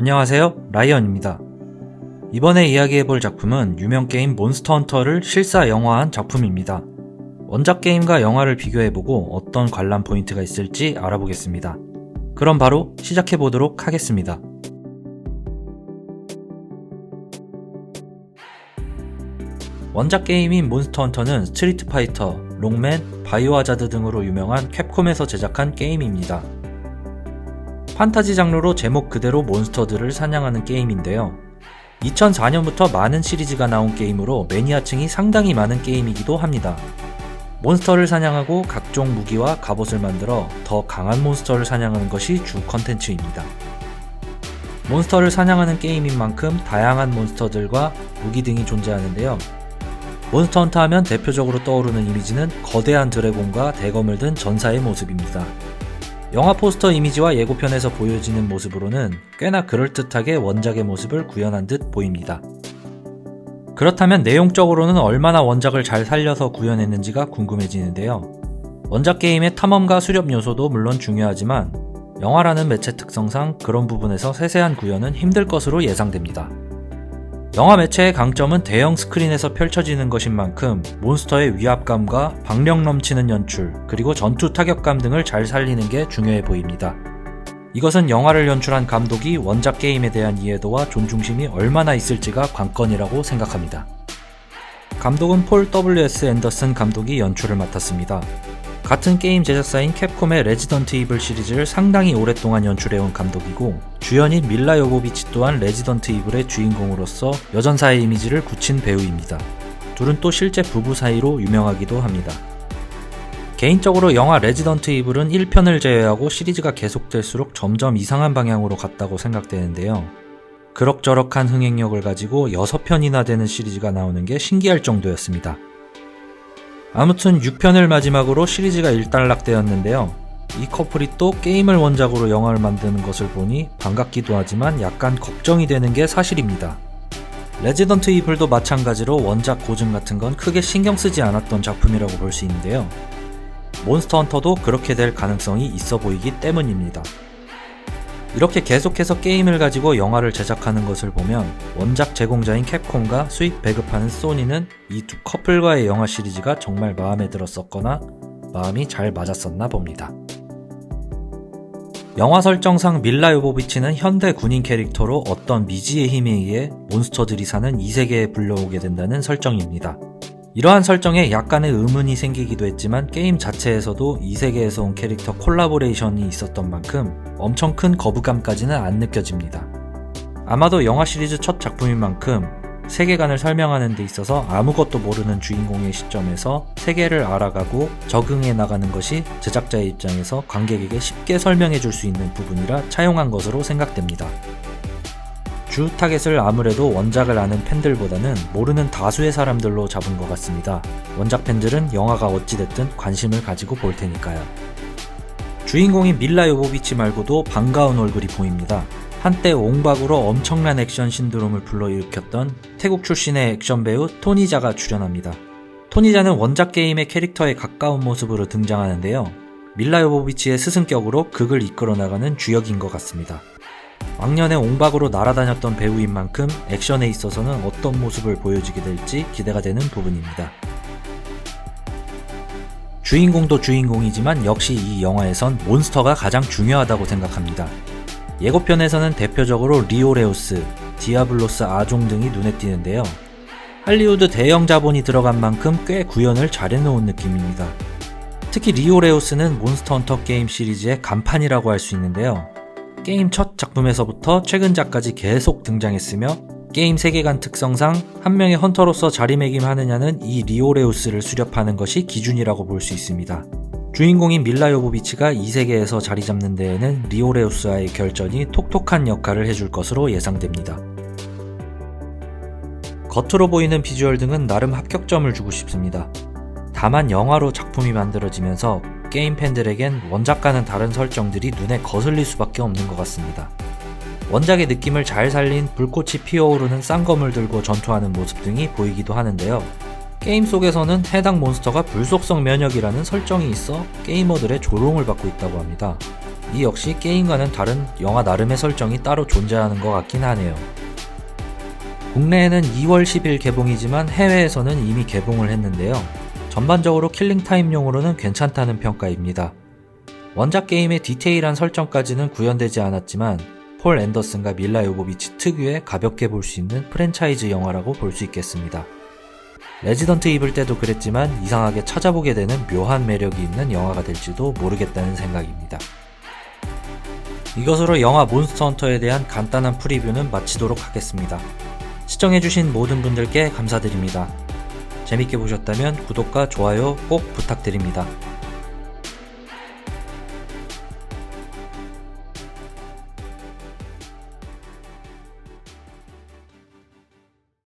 안녕하세요, 라이언입니다. 이번에 이야기해볼 작품은 유명 게임 몬스터 헌터를 실사 영화한 작품입니다. 원작 게임과 영화를 비교해보고 어떤 관람 포인트가 있을지 알아보겠습니다. 그럼 바로 시작해보도록 하겠습니다. 원작 게임인 몬스터 헌터는 스트리트 파이터, 롱맨, 바이오하자드 등으로 유명한 캡콤에서 제작한 게임입니다. 판타지 장르로 제목 그대로 몬스터들을 사냥하는 게임인데요. 2004년부터 많은 시리즈가 나온 게임으로 매니아층이 상당히 많은 게임이기도 합니다. 몬스터를 사냥하고 각종 무기와 갑옷을 만들어 더 강한 몬스터를 사냥하는 것이 주 컨텐츠입니다. 몬스터를 사냥하는 게임인 만큼 다양한 몬스터들과 무기 등이 존재하는데요. 몬스터 헌터 하면 대표적으로 떠오르는 이미지는 거대한 드래곤과 대검을 든 전사의 모습입니다. 영화 포스터 이미지와 예고편에서 보여지는 모습으로는 꽤나 그럴듯하게 원작의 모습을 구현한 듯 보입니다. 그렇다면 내용적으로는 얼마나 원작을 잘 살려서 구현했는지가 궁금해지는데요. 원작 게임의 탐험과 수렵 요소도 물론 중요하지만 영화라는 매체 특성상 그런 부분에서 세세한 구현은 힘들 것으로 예상됩니다. 영화 매체의 강점은 대형 스크린에서 펼쳐지는 것인 만큼 몬스터의 위압감과 박력 넘치는 연출, 그리고 전투 타격감 등을 잘 살리는 게 중요해 보입니다. 이것은 영화를 연출한 감독이 원작 게임에 대한 이해도와 존중심이 얼마나 있을지가 관건이라고 생각합니다. 감독은 폴 W.S. 앤더슨 감독이 연출을 맡았습니다. 같은 게임 제작사인 캡콤의 레지던트 이블 시리즈를 상당히 오랫동안 연출해온 감독이고, 주연인 밀라 요보비치 또한 레지던트 이블의 주인공으로서 여전사의 이미지를 굳힌 배우입니다. 둘은 또 실제 부부 사이로 유명하기도 합니다. 개인적으로 영화 레지던트 이블은 1편을 제외하고 시리즈가 계속될수록 점점 이상한 방향으로 갔다고 생각되는데요. 그럭저럭한 흥행력을 가지고 6편이나 되는 시리즈가 나오는 게 신기할 정도였습니다. 아무튼 6편을 마지막으로 시리즈가 일단락되었는데요. 이 커플이 또 게임을 원작으로 영화를 만드는 것을 보니 반갑기도 하지만 약간 걱정이 되는 게 사실입니다. 레지던트 이블도 마찬가지로 원작 고증 같은 건 크게 신경 쓰지 않았던 작품이라고 볼 수 있는데요. 몬스터 헌터도 그렇게 될 가능성이 있어 보이기 때문입니다. 이렇게 계속해서 게임을 가지고 영화를 제작하는 것을 보면 원작 제공자인 캡콤과 수익 배급하는 소니는 이 두 커플과의 영화 시리즈가 정말 마음에 들었었거나 마음이 잘 맞았었나 봅니다. 영화 설정상 밀라 요보비치는 현대 군인 캐릭터로 어떤 미지의 힘에 의해 몬스터들이 사는 이 세계에 불려오게 된다는 설정입니다. 이러한 설정에 약간의 의문이 생기기도 했지만 게임 자체에서도 이 세계에서 온 캐릭터 콜라보레이션이 있었던 만큼 엄청 큰 거부감까지는 안 느껴집니다. 아마도 영화 시리즈 첫 작품인 만큼 세계관을 설명하는 데 있어서 아무것도 모르는 주인공의 시점에서 세계를 알아가고 적응해 나가는 것이 제작자의 입장에서 관객에게 쉽게 설명해 줄 수 있는 부분이라 차용한 것으로 생각됩니다. 주 타겟을 아무래도 원작을 아는 팬들보다는 모르는 다수의 사람들로 잡은 것 같습니다. 원작 팬들은 영화가 어찌됐든 관심을 가지고 볼 테니까요. 주인공인 밀라 요보비치 말고도 반가운 얼굴이 보입니다. 한때 옹박으로 엄청난 액션 신드롬을 불러일으켰던 태국 출신의 액션 배우 토니자가 출연합니다. 토니자는 원작 게임의 캐릭터에 가까운 모습으로 등장하는데요. 밀라 요보비치의 스승격으로 극을 이끌어 나가는 주역인 것 같습니다. 왕년에 옹박으로 날아다녔던 배우인 만큼 액션에 있어서는 어떤 모습을 보여주게 될지 기대가 되는 부분입니다. 주인공도 주인공이지만 역시 이 영화에선 몬스터가 가장 중요하다고 생각합니다. 예고편에서는 대표적으로 리오레우스, 디아블로스 아종 등이 눈에 띄는데요. 할리우드 대형 자본이 들어간 만큼 꽤 구현을 잘 해놓은 느낌입니다. 특히 리오레우스는 몬스터 헌터 게임 시리즈의 간판이라고 할 수 있는데요. 게임 첫 작품에서부터 최근작까지 계속 등장했으며 게임 세계관 특성상 한 명의 헌터로서 자리매김하느냐는 이 리오레우스를 수렵하는 것이 기준이라고 볼 수 있습니다. 주인공인 밀라 요보비치가 이 세계에서 자리 잡는 데에는 리오레우스와의 결전이 톡톡한 역할을 해줄 것으로 예상됩니다. 겉으로 보이는 비주얼 등은 나름 합격점을 주고 싶습니다. 다만 영화로 작품이 만들어지면서 게임 팬들에겐 원작과는 다른 설정들이 눈에 거슬릴 수밖에 없는 것 같습니다. 원작의 느낌을 잘 살린 불꽃이 피어오르는 쌍검을 들고 전투하는 모습 등이 보이기도 하는데요. 게임 속에서는 해당 몬스터가 불속성 면역이라는 설정이 있어 게이머들의 조롱을 받고 있다고 합니다. 이 역시 게임과는 다른 영화 나름의 설정이 따로 존재하는 것 같긴 하네요. 국내에는 2월 10일 개봉이지만 해외에서는 이미 개봉을 했는데요. 전반적으로 킬링타임용으로는 괜찮다는 평가입니다. 원작 게임의 디테일한 설정까지는 구현되지 않았지만 폴 앤더슨과 밀라 요보비치 특유의 가볍게 볼 수 있는 프랜차이즈 영화라고 볼 수 있겠습니다. 레지던트 이블 때도 그랬지만 이상하게 찾아보게 되는 묘한 매력이 있는 영화가 될지도 모르겠다는 생각입니다. 이것으로 영화 몬스터 헌터에 대한 간단한 프리뷰는 마치도록 하겠습니다. 시청해주신 모든 분들께 감사드립니다. 재밌게 보셨다면 구독과 좋아요 꼭 부탁드립니다.